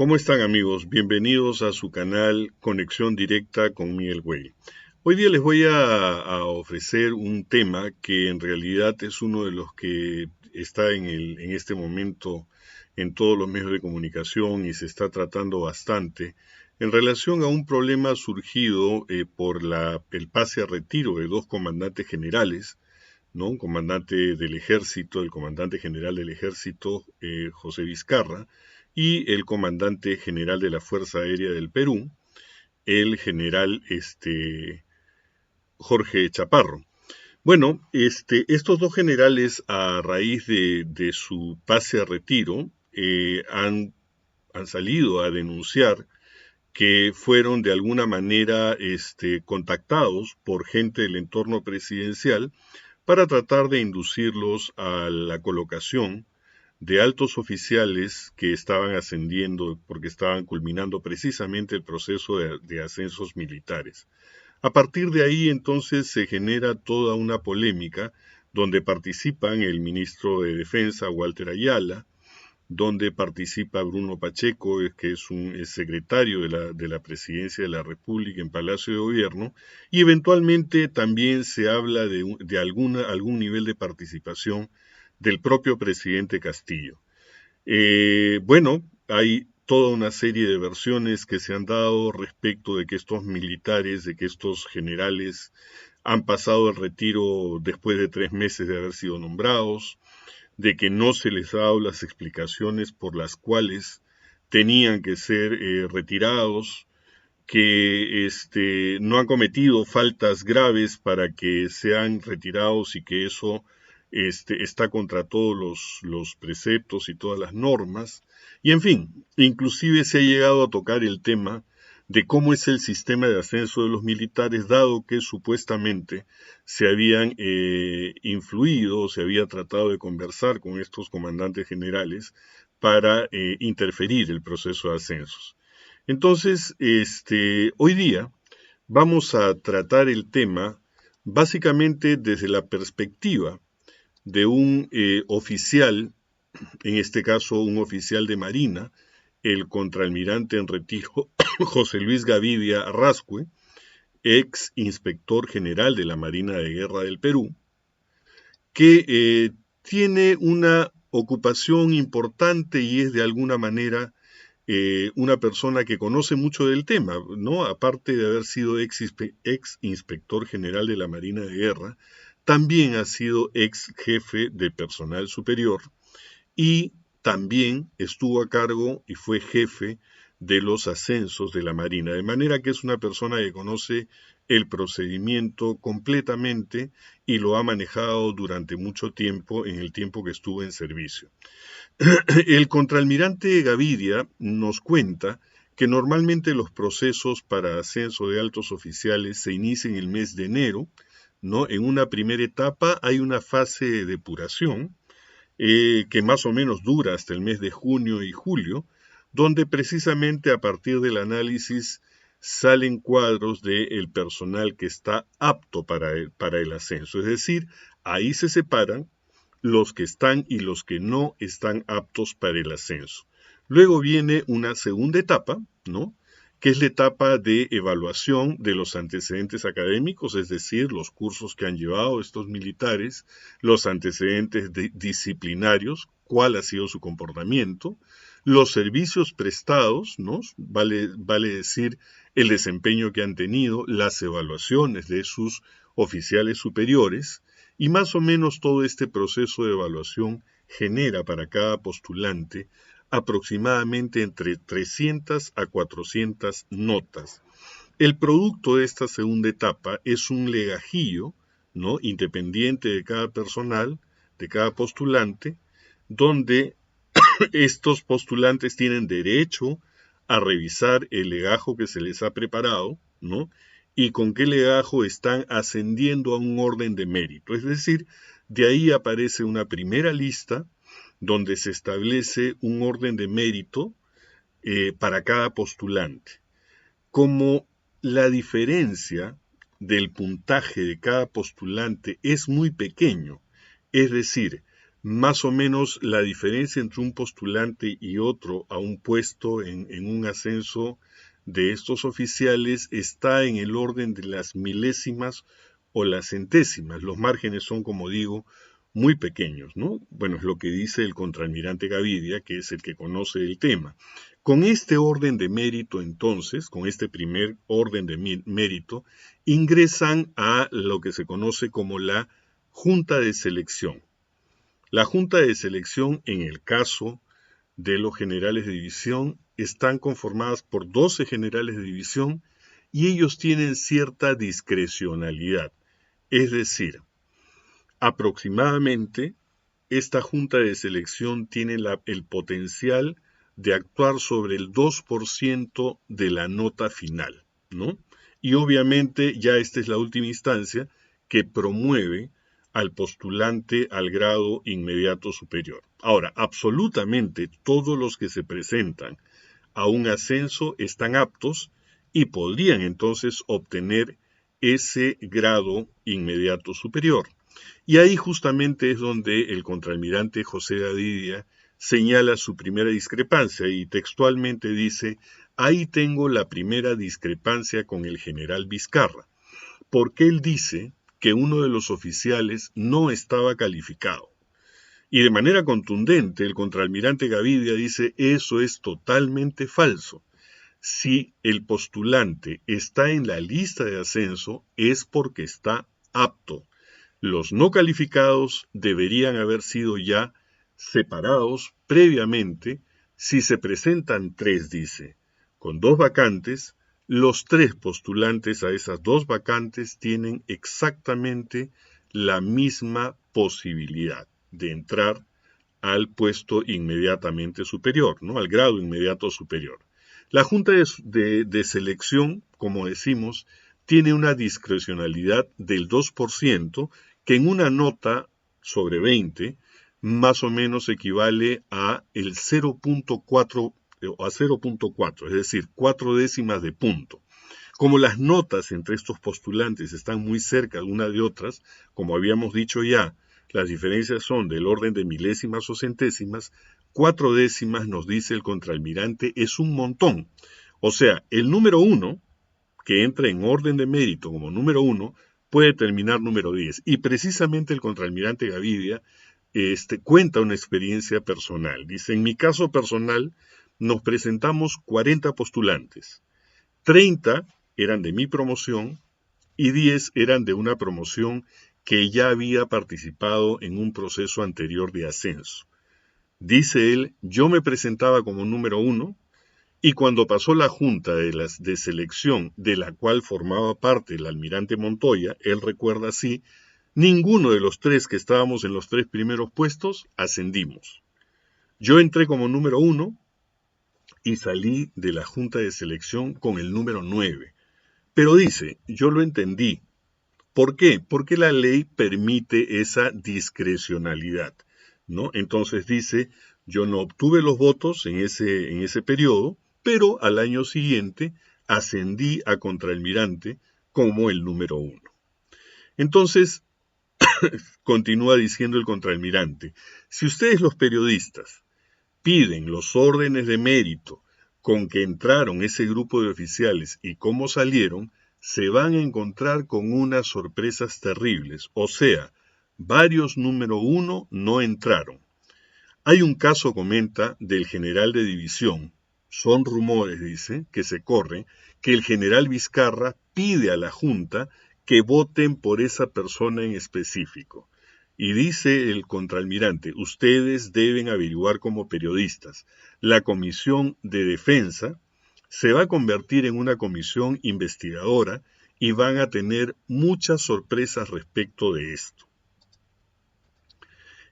¿Cómo están amigos? Bienvenidos a su canal Conexión Directa con Miguel Güell. Hoy día les voy a ofrecer un tema que en realidad es uno de los que está en este momento en todos los medios de comunicación y se está tratando bastante en relación a un problema surgido por el pase a retiro de dos comandantes generales, ¿no? Un comandante del ejército, el comandante general del ejército, José Vizcarra, y el comandante general de la Fuerza Aérea del Perú, el general Jorge Chaparro. Bueno, estos dos generales, a raíz de su pase a retiro, han salido a denunciar que fueron de alguna manera contactados por gente del entorno presidencial para tratar de inducirlos a la colocación de altos oficiales que estaban ascendiendo porque estaban culminando precisamente el proceso de ascensos militares. A partir de ahí entonces se genera toda una polémica donde participan el ministro de Defensa, Walter Ayala, donde participa Bruno Pacheco, que es secretario de la Presidencia de la República en Palacio de Gobierno, y eventualmente también se habla de algún nivel de participación del propio presidente Castillo. Bueno, hay toda una serie de versiones que se han dado respecto de que estos militares, de que estos generales han pasado el retiro después de 3 meses de haber sido nombrados, de que no se les ha dado las explicaciones por las cuales tenían que ser retirados, que no han cometido faltas graves para que sean retirados y que eso está contra todos los preceptos y todas las normas. Y en fin, inclusive se ha llegado a tocar el tema de cómo es el sistema de ascenso de los militares, dado que supuestamente se habían influido, se había tratado de conversar con estos comandantes generales para interferir el proceso de ascensos. Entonces, hoy día vamos a tratar el tema básicamente desde la perspectiva de un oficial, en este caso un oficial de Marina, el contraalmirante en retiro José Luis Gavidia Arrascue, ex inspector general de la Marina de Guerra del Perú, que tiene una ocupación importante y es de alguna manera una persona que conoce mucho del tema, ¿no? Aparte de haber sido ex inspector general de la Marina de Guerra, también ha sido ex jefe de personal superior y también estuvo a cargo y fue jefe de los ascensos de la Marina, de manera que es una persona que conoce el procedimiento completamente y lo ha manejado durante mucho tiempo en el tiempo que estuvo en servicio. El contraalmirante Gavidia nos cuenta que normalmente los procesos para ascenso de altos oficiales se inician en el mes de enero, ¿no? En una primera etapa hay una fase de depuración que más o menos dura hasta el mes de junio y julio, donde precisamente a partir del análisis salen cuadros del personal que está apto para el ascenso. Es decir, ahí se separan los que están y los que no están aptos para el ascenso. Luego viene una segunda etapa, ¿no? Que es la etapa de evaluación de los antecedentes académicos, es decir, los cursos que han llevado estos militares, los antecedentes disciplinarios, cuál ha sido su comportamiento, los servicios prestados, ¿no? Vale decir el desempeño que han tenido, las evaluaciones de sus oficiales superiores, y más o menos todo este proceso de evaluación genera para cada postulante aproximadamente entre 300 a 400 notas. El producto de esta segunda etapa es un legajillo, ¿no? Independiente de cada personal, de cada postulante, donde estos postulantes tienen derecho a revisar el legajo que se les ha preparado, ¿no? Y con qué legajo están ascendiendo a un orden de mérito. Es decir, de ahí aparece una primera lista donde se establece un orden de mérito para cada postulante. Como la diferencia del puntaje de cada postulante es muy pequeño, es decir, más o menos la diferencia entre un postulante y otro a un puesto en un ascenso de estos oficiales está en el orden de las milésimas o las centésimas. Los márgenes son, como digo, muy pequeños, ¿no? Bueno, es lo que dice el contraalmirante Gavidia, que es el que conoce el tema. Con este orden de mérito, entonces, con este primer orden de mérito, ingresan a lo que se conoce como la Junta de Selección. La Junta de Selección, en el caso de los generales de división, están conformadas por 12 generales de división y ellos tienen cierta discrecionalidad. Es decir, aproximadamente esta Junta de Selección tiene el potencial de actuar sobre el 2% de la nota final, ¿no? Y obviamente ya esta es la última instancia que promueve al postulante al grado inmediato superior. Ahora, absolutamente todos los que se presentan a un ascenso están aptos y podrían entonces obtener ese grado inmediato superior. Y ahí justamente es donde el contraalmirante José Gavidia señala su primera discrepancia y textualmente dice: ahí tengo la primera discrepancia con el general Vizcarra, porque él dice que uno de los oficiales no estaba calificado. Y de manera contundente, el contraalmirante Gavidia dice: eso es totalmente falso. Si el postulante está en la lista de ascenso, es porque está apto. Los no calificados deberían haber sido ya separados previamente. Si se presentan 3, dice, con 2 vacantes, los 3 postulantes a esas 2 vacantes tienen exactamente la misma posibilidad de entrar al puesto inmediatamente superior, ¿no? Al grado inmediato superior. La Junta de Selección, como decimos, tiene una discrecionalidad del 2%, que en una nota sobre 20 más o menos equivale a el 0.4 o a 0.4, es decir, 4 décimas de punto. Como las notas entre estos postulantes están muy cerca una de otras, como habíamos dicho ya, las diferencias son del orden de milésimas o centésimas, 4 décimas, nos dice el contraalmirante, es un montón. O sea, el número 1, que entra en orden de mérito como número 1, puede terminar número 10. Y precisamente el contraalmirante Gavidia cuenta una experiencia personal. Dice: en mi caso personal, nos presentamos 40 postulantes. 30 eran de mi promoción y 10 eran de una promoción que ya había participado en un proceso anterior de ascenso. Dice él: yo me presentaba como número 1 y cuando pasó la junta de selección de la cual formaba parte el almirante Montoya, él recuerda así, ninguno de los 3 que estábamos en los 3 primeros puestos ascendimos. Yo entré como número 1 y salí de la junta de selección con el número 9. Pero dice, yo lo entendí. ¿Por qué? Porque la ley permite esa discrecionalidad, ¿no? Entonces dice, yo no obtuve los votos en ese periodo, pero al año siguiente ascendí a contraalmirante como el número 1. Entonces, continúa diciendo el contraalmirante, si ustedes los periodistas piden los órdenes de mérito con que entraron ese grupo de oficiales y cómo salieron, se van a encontrar con unas sorpresas terribles. O sea, varios número 1 no entraron. Hay un caso, comenta, del general de división. Son rumores, dice, que se corren, que el general Vizcarra pide a la Junta que voten por esa persona en específico. Y dice el contraalmirante, ustedes deben averiguar como periodistas. La comisión de defensa se va a convertir en una comisión investigadora y van a tener muchas sorpresas respecto de esto.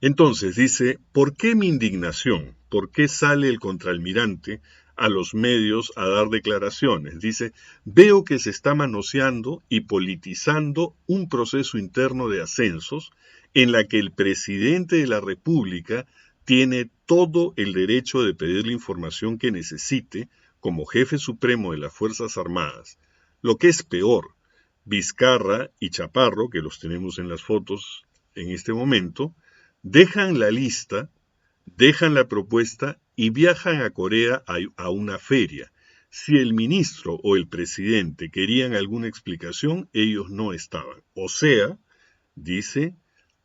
Entonces dice, ¿por qué mi indignación? ¿Por qué sale el contraalmirante a los medios a dar declaraciones? Dice, veo que se está manoseando y politizando un proceso interno de ascensos en la que el presidente de la República tiene todo el derecho de pedir la información que necesite como jefe supremo de las Fuerzas Armadas. Lo que es peor, Vizcarra y Chaparro, que los tenemos en las fotos en este momento, dejan la lista, dejan la propuesta y viajan a Corea a una feria. Si el ministro o el presidente querían alguna explicación, ellos no estaban. O sea, dice,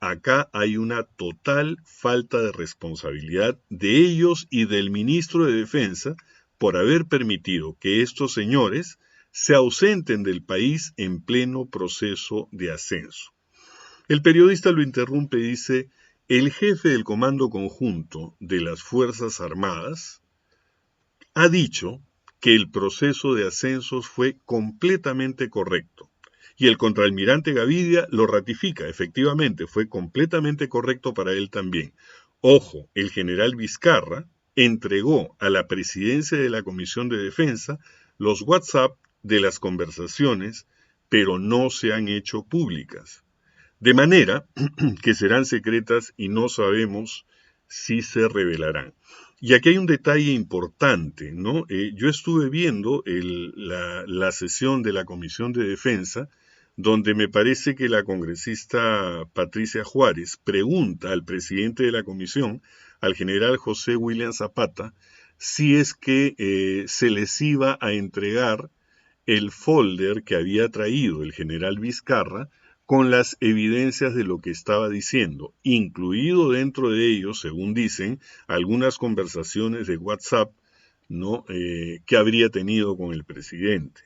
acá hay una total falta de responsabilidad de ellos y del ministro de Defensa por haber permitido que estos señores se ausenten del país en pleno proceso de ascenso. El periodista lo interrumpe y dice, el jefe del Comando Conjunto de las Fuerzas Armadas ha dicho que el proceso de ascensos fue completamente correcto. Y el contraalmirante Gavidia lo ratifica, efectivamente, fue completamente correcto para él también. Ojo, el general Vizcarra entregó a la presidencia de la Comisión de Defensa los WhatsApp de las conversaciones, pero no se han hecho públicas. De manera que serán secretas y no sabemos si se revelarán. Y aquí hay un detalle importante, ¿no? Yo estuve viendo la sesión de la Comisión de Defensa, donde me parece que la congresista Patricia Juárez pregunta al presidente de la comisión, al general José William Zapata, si es que se les iba a entregar el folder que había traído el general Vizcarra con las evidencias de lo que estaba diciendo, incluido dentro de ellos, según dicen, algunas conversaciones de WhatsApp, ¿no? Que habría tenido con el presidente.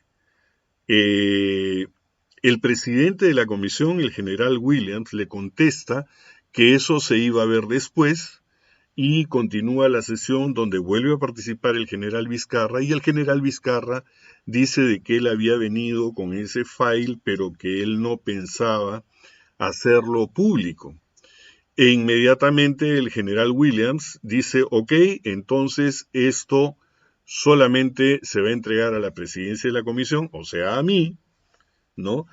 El presidente de la comisión, el general Williams, le contesta que eso se iba a ver después y continúa la sesión donde vuelve a participar el general Vizcarra y el general Vizcarra dice de que él había venido con ese file pero que él no pensaba hacerlo público. E inmediatamente el general Williams dice, ok, entonces esto solamente se va a entregar a la presidencia de la comisión, o sea, a mí, ¿no?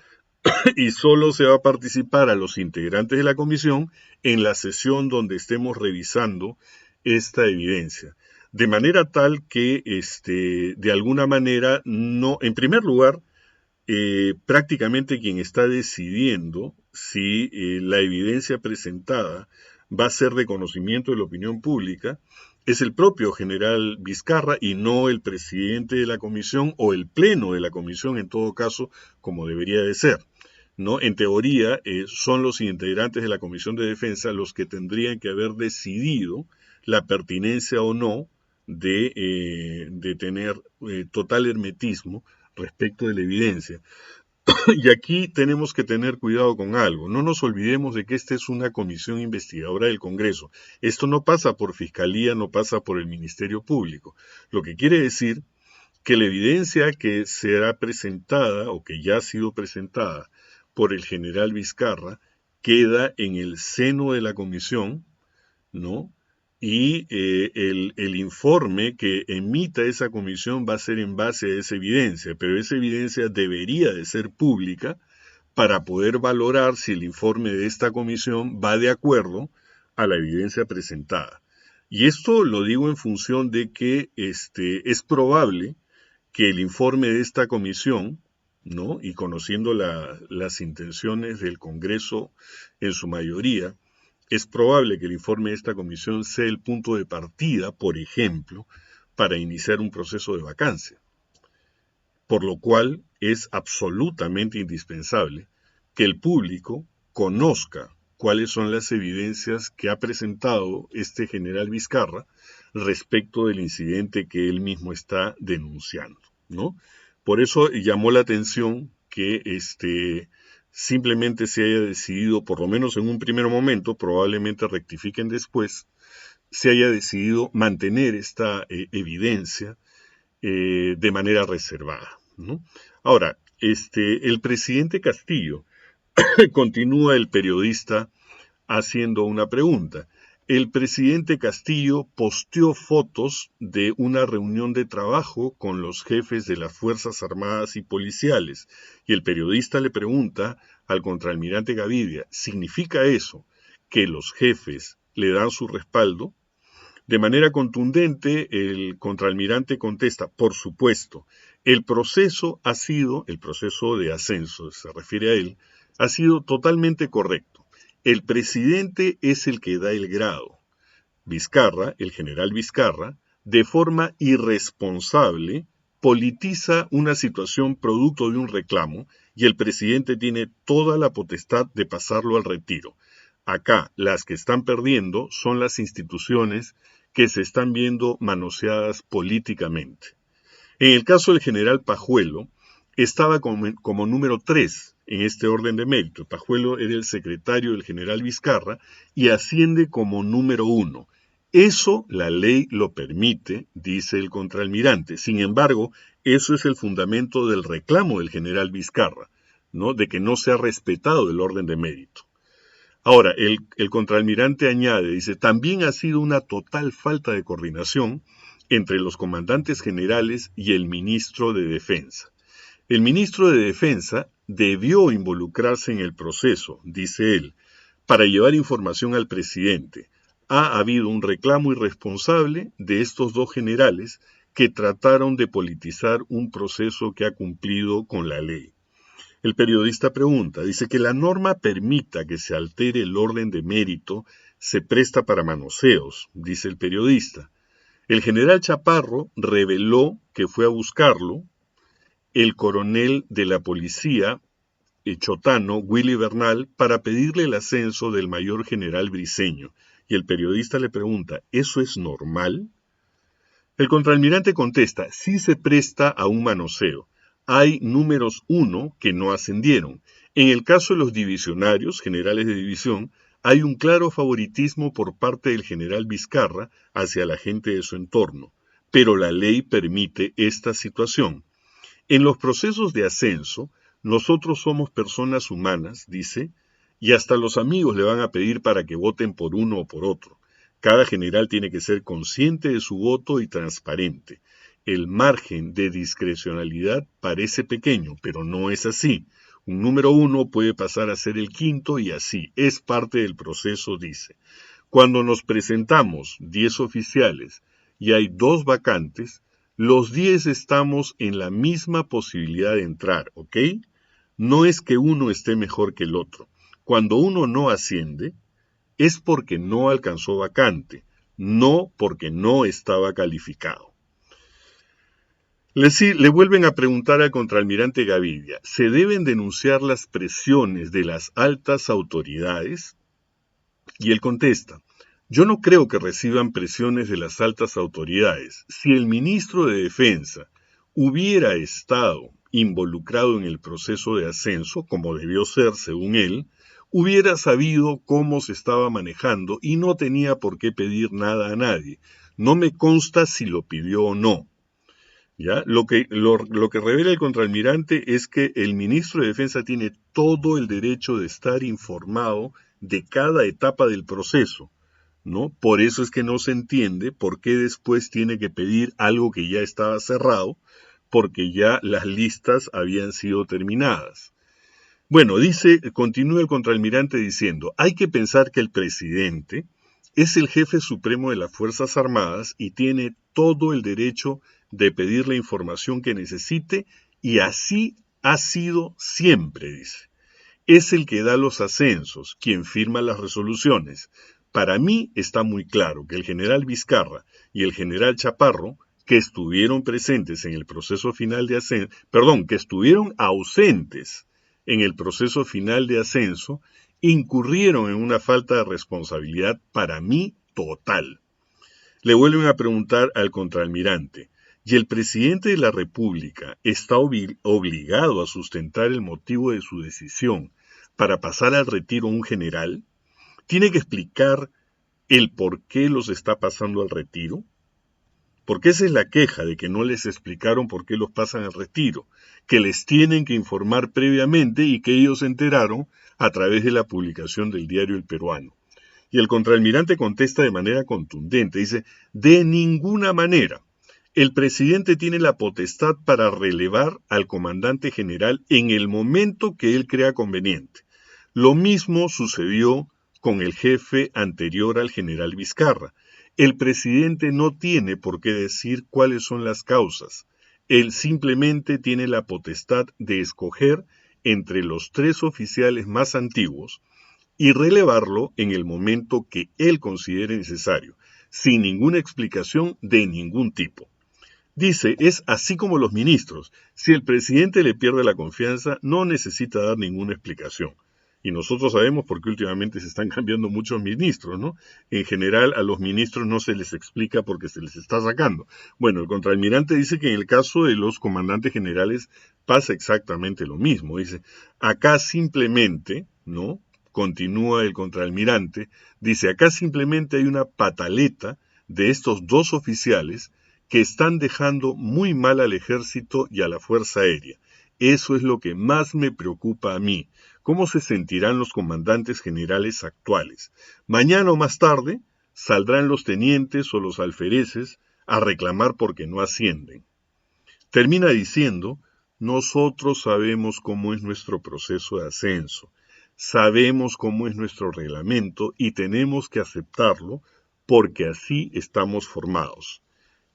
Y solo se va a participar a los integrantes de la comisión en la sesión donde estemos revisando esta evidencia. De manera tal que, de alguna manera, no, en primer lugar, prácticamente quien está decidiendo si la evidencia presentada va a ser de conocimiento de la opinión pública es el propio general Vizcarra y no el presidente de la comisión o el pleno de la comisión, en todo caso, como debería de ser. ¿No? En teoría, son los integrantes de la Comisión de Defensa los que tendrían que haber decidido la pertinencia o no de tener total hermetismo respecto de la evidencia. Y aquí tenemos que tener cuidado con algo. No nos olvidemos de que esta es una comisión investigadora del Congreso. Esto no pasa por Fiscalía, no pasa por el Ministerio Público. Lo que quiere decir que la evidencia que será presentada o que ya ha sido presentada por el general Vizcarra queda en el seno de la comisión, ¿no? Y el informe que emita esa comisión va a ser en base a esa evidencia, pero esa evidencia debería de ser pública para poder valorar si el informe de esta comisión va de acuerdo a la evidencia presentada. Y esto lo digo en función de que es probable que el informe de esta comisión, ¿no? Y conociendo las intenciones del Congreso en su mayoría, es probable que el informe de esta comisión sea el punto de partida, por ejemplo, para iniciar un proceso de vacancia. Por lo cual es absolutamente indispensable que el público conozca cuáles son las evidencias que ha presentado este general Vizcarra respecto del incidente que él mismo está denunciando, ¿no? Por eso llamó la atención que simplemente se haya decidido, por lo menos en un primer momento, probablemente rectifiquen después, se haya decidido mantener esta evidencia de manera reservada, ¿no? Ahora, el presidente Castillo, continúa el periodista haciendo una pregunta. El presidente Castillo posteó fotos de una reunión de trabajo con los jefes de las Fuerzas Armadas y Policiales, y el periodista le pregunta al contraalmirante Gavidia, ¿significa eso que los jefes le dan su respaldo? De manera contundente, el contraalmirante contesta, por supuesto, el proceso de ascenso, se refiere a él, ha sido totalmente correcto. El presidente es el que da el grado. Vizcarra, el general Vizcarra, de forma irresponsable, politiza una situación producto de un reclamo y el presidente tiene toda la potestad de pasarlo al retiro. Acá, las que están perdiendo son las instituciones que se están viendo manoseadas políticamente. En el caso del general Pajuelo, estaba como número 3 en este orden de mérito. Pajuelo era el secretario del general Vizcarra y asciende como número 1. Eso la ley lo permite, dice el contraalmirante. Sin embargo, eso es el fundamento del reclamo del general Vizcarra, ¿no? De que no se ha respetado el orden de mérito. Ahora, el contraalmirante añade, dice, también ha sido una total falta de coordinación entre los comandantes generales y el ministro de Defensa. El ministro de Defensa debió involucrarse en el proceso, dice él, para llevar información al presidente. Ha habido un reclamo irresponsable de estos dos generales que trataron de politizar un proceso que ha cumplido con la ley. El periodista pregunta, dice que la norma permita que se altere el orden de mérito, se presta para manoseos, dice el periodista. El general Chaparro reveló que fue a buscarlo el coronel de la policía chotano, Willy Bernal, para pedirle el ascenso del mayor general Briceño. Y el periodista le pregunta, ¿eso es normal? El contraalmirante contesta, sí se presta a un manoseo. Hay números 1 que no ascendieron. En el caso de los divisionarios, generales de división, hay un claro favoritismo por parte del general Vizcarra hacia la gente de su entorno, pero la ley permite esta situación. En los procesos de ascenso, nosotros somos personas humanas, dice, y hasta los amigos le van a pedir para que voten por uno o por otro. Cada general tiene que ser consciente de su voto y transparente. El margen de discrecionalidad parece pequeño, pero no es así. Un número 1 puede pasar a ser el quinto y así. Es parte del proceso, dice. Cuando nos presentamos 10 oficiales y hay 2 vacantes, los 10 estamos en la misma posibilidad de entrar, ¿ok? No es que uno esté mejor que el otro. Cuando uno no asciende, es porque no alcanzó vacante, no porque no estaba calificado. Le vuelven a preguntar al contraalmirante Gavidia, ¿se deben denunciar las presiones de las altas autoridades? Y él contesta, yo no creo que reciban presiones de las altas autoridades. Si el ministro de Defensa hubiera estado involucrado en el proceso de ascenso, como debió ser según él, hubiera sabido cómo se estaba manejando y no tenía por qué pedir nada a nadie. No me consta si lo pidió o no. ¿Ya? Lo que revela el contraalmirante es que el ministro de Defensa tiene todo el derecho de estar informado de cada etapa del proceso, ¿no? Por eso es que no se entiende por qué después tiene que pedir algo que ya estaba cerrado, porque ya las listas habían sido terminadas. Bueno, continúa el contraalmirante diciendo, hay que pensar que el presidente es el jefe supremo de las Fuerzas Armadas y tiene todo el derecho de pedir la información que necesite y así ha sido siempre, dice. Es el que da los ascensos, quien firma las resoluciones. Para mí está muy claro que el general Vizcarra y el general Chaparro, que estuvieron presentes en el proceso final de ascenso, que estuvieron ausentes en el proceso final de ascenso, incurrieron en una falta de responsabilidad para mí total. Le vuelven a preguntar al contraalmirante, ¿y el presidente de la República está obligado a sustentar el motivo de su decisión para pasar al retiro a un general? ¿Tiene que explicar el por qué los está pasando al retiro? Porque esa es la queja de que no les explicaron por qué los pasan al retiro, que les tienen que informar previamente y que ellos se enteraron a través de la publicación del diario El Peruano. Y el contraalmirante contesta de manera contundente, dice, de ninguna manera. El presidente tiene la potestad para relevar al comandante general en el momento que él crea conveniente. Lo mismo sucedió con el jefe anterior al general Vizcarra. El presidente no tiene por qué decir cuáles son las causas. Él simplemente tiene la potestad de escoger entre los 3 oficiales más antiguos, y relevarlo en el momento que él considere necesario, sin ninguna explicación de ningún tipo. Dice, es así como los ministros. Si el presidente le pierde la confianza, no necesita dar ninguna explicación. Y nosotros sabemos por qué últimamente se están cambiando muchos ministros, ¿no? En general a los ministros no se les explica porque se les está sacando. Bueno, el contraalmirante dice que en el caso de los comandantes generales pasa exactamente lo mismo. Dice, acá simplemente, ¿no? Continúa el contraalmirante, dice, acá simplemente hay una pataleta de estos dos oficiales que están dejando muy mal al ejército y a la Fuerza Aérea. Eso es lo que más me preocupa a mí. ¿Cómo se sentirán los comandantes generales actuales? Mañana o más tarde saldrán los tenientes o los alfereces a reclamar porque no ascienden. Termina diciendo, nosotros sabemos cómo es nuestro proceso de ascenso, sabemos cómo es nuestro reglamento y tenemos que aceptarlo porque así estamos formados.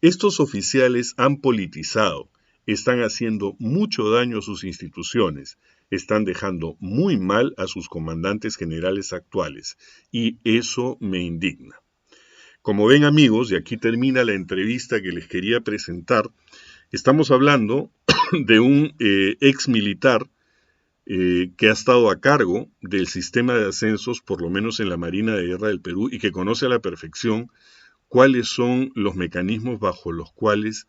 Estos oficiales han politizado, están haciendo mucho daño a sus instituciones, están dejando muy mal a sus comandantes generales actuales, y eso me indigna. Como ven amigos, y aquí termina la entrevista que les quería presentar, estamos hablando de un ex militar que ha estado a cargo del sistema de ascensos, por lo menos en la Marina de Guerra del Perú, y que conoce a la perfección cuáles son los mecanismos bajo los cuales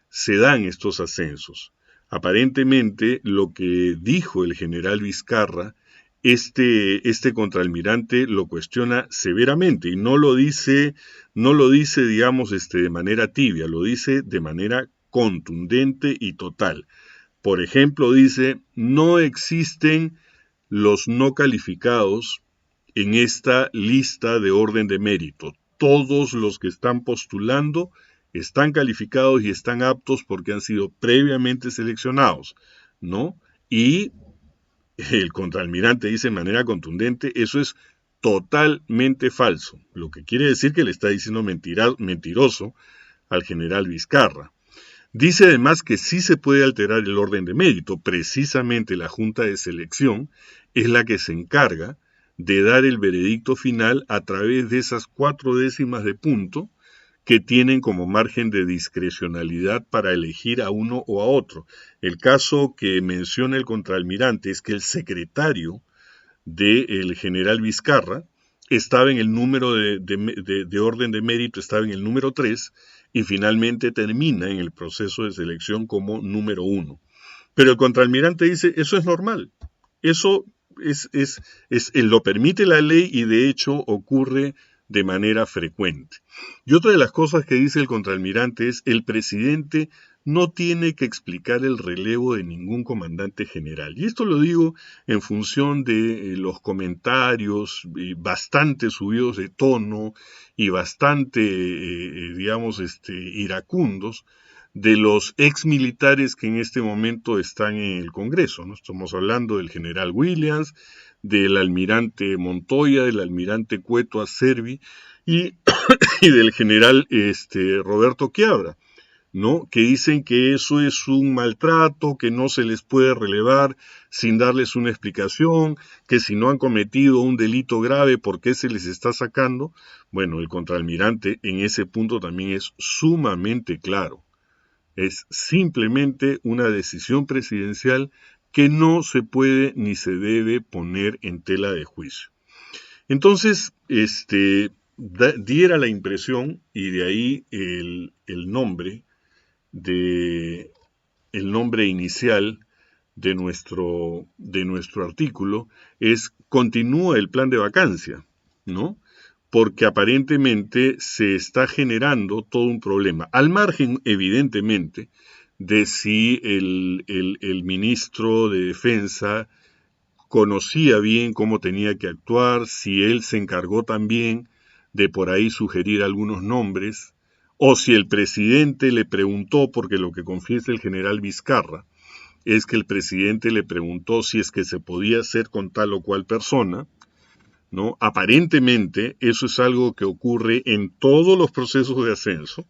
se dan estos ascensos. Aparentemente, lo que dijo el general Vizcarra, este contraalmirante lo cuestiona severamente y no lo dice, digamos, de manera tibia, lo dice de manera contundente y total. Por ejemplo, dice, no existen los no calificados en esta lista de orden de mérito. Todos los que están postulando están calificados y están aptos porque han sido previamente seleccionados, ¿no? Y el contraalmirante dice de manera contundente, eso es totalmente falso, lo que quiere decir que le está diciendo mentiroso al general Vizcarra. Dice además que sí se puede alterar el orden de mérito, precisamente la Junta de Selección es la que se encarga de dar el veredicto final a través de esas 4 décimas de punto que tienen como margen de discrecionalidad para elegir a uno o a otro. El caso que menciona el contraalmirante es que el secretario del general Vizcarra estaba en el número de orden de mérito, estaba en el número 3 y finalmente termina en el proceso de selección como número 1. Pero el contraalmirante dice, eso es normal, eso lo permite la ley y de hecho ocurre de manera frecuente. Y otra de las cosas que dice el contraalmirante es, el presidente no tiene que explicar el relevo de ningún comandante general. Y esto lo digo en función de los comentarios bastante subidos de tono y bastante, digamos, iracundos de los ex militares que en este momento están en el Congreso, ¿no? Estamos hablando del general Williams, del almirante Montoya, del almirante Cueto Acerbi y del general Roberto Quiabra, ¿no? Que dicen que eso es un maltrato, que no se les puede relevar sin darles una explicación, que si no han cometido un delito grave, ¿por qué se les está sacando? Bueno, el contraalmirante en ese punto también es sumamente claro. Es simplemente una decisión presidencial que no se puede ni se debe poner en tela de juicio. Entonces, diera la impresión, y de ahí el nombre inicial de nuestro artículo es continúa el plan de vacancia, ¿no? Porque aparentemente se está generando todo un problema, al margen, evidentemente, de si el ministro de Defensa conocía bien cómo tenía que actuar, si él se encargó también de por ahí sugerir algunos nombres, o si el presidente le preguntó, porque lo que confiesa el general Vizcarra es que el presidente le preguntó si es que se podía hacer con tal o cual persona, ¿no? Aparentemente eso es algo que ocurre en todos los procesos de ascenso,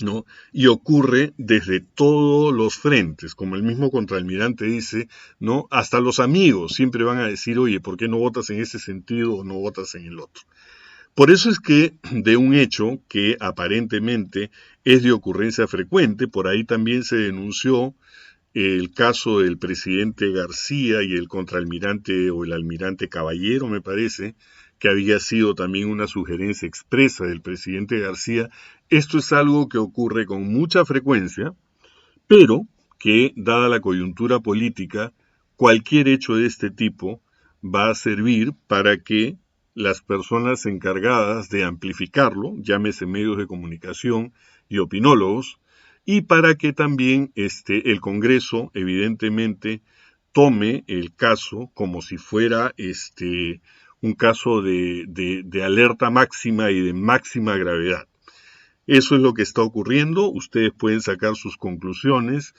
¿no? Y ocurre desde todos los frentes, como el mismo contraalmirante dice, ¿no? Hasta los amigos siempre van a decir, oye, ¿por qué no votas en ese sentido o no votas en el otro? Por eso es que de un hecho que aparentemente es de ocurrencia frecuente, por ahí también se denunció el caso del presidente García y el contraalmirante o el almirante Caballero, me parece, que había sido también una sugerencia expresa del presidente García. Esto es algo que ocurre con mucha frecuencia, pero que, dada la coyuntura política, cualquier hecho de este tipo va a servir para que las personas encargadas de amplificarlo, llámese medios de comunicación y opinólogos, y para que también el Congreso, evidentemente, tome el caso como si fuera un caso de alerta máxima y de máxima gravedad. Eso es lo que está ocurriendo, ustedes pueden sacar sus conclusiones.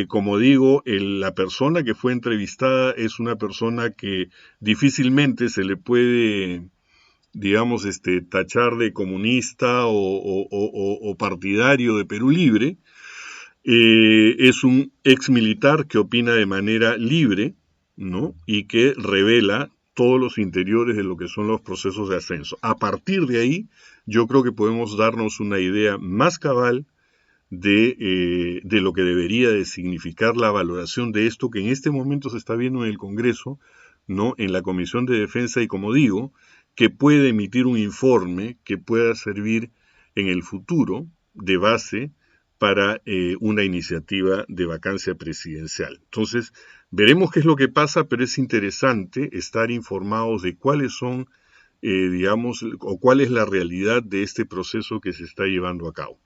Como digo, la persona que fue entrevistada es una persona que difícilmente se le puede, digamos, tachar de comunista o partidario de Perú Libre. Es un ex militar que opina de manera libre, ¿no? Y que revela todos los interiores de lo que son los procesos de ascenso. A partir de ahí, yo creo que podemos darnos una idea más cabal de lo que debería de significar la valoración de esto que en este momento se está viendo en el Congreso, ¿no? En la Comisión de Defensa y, como digo, que puede emitir un informe que pueda servir en el futuro de base para una iniciativa de vacancia presidencial. Entonces, veremos qué es lo que pasa, pero es interesante estar informados de cuáles son, digamos, o cuál es la realidad de este proceso que se está llevando a cabo.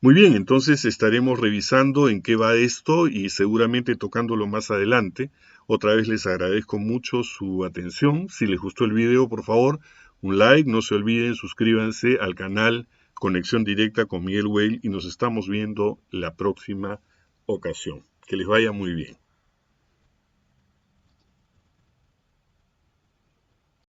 Muy bien, entonces estaremos revisando en qué va esto y seguramente tocándolo más adelante. Otra vez les agradezco mucho su atención. Si les gustó el video, por favor, un like. No se olviden, suscríbanse al canal Conexión Directa con Miguel Weil y nos estamos viendo la próxima ocasión. Que les vaya muy bien.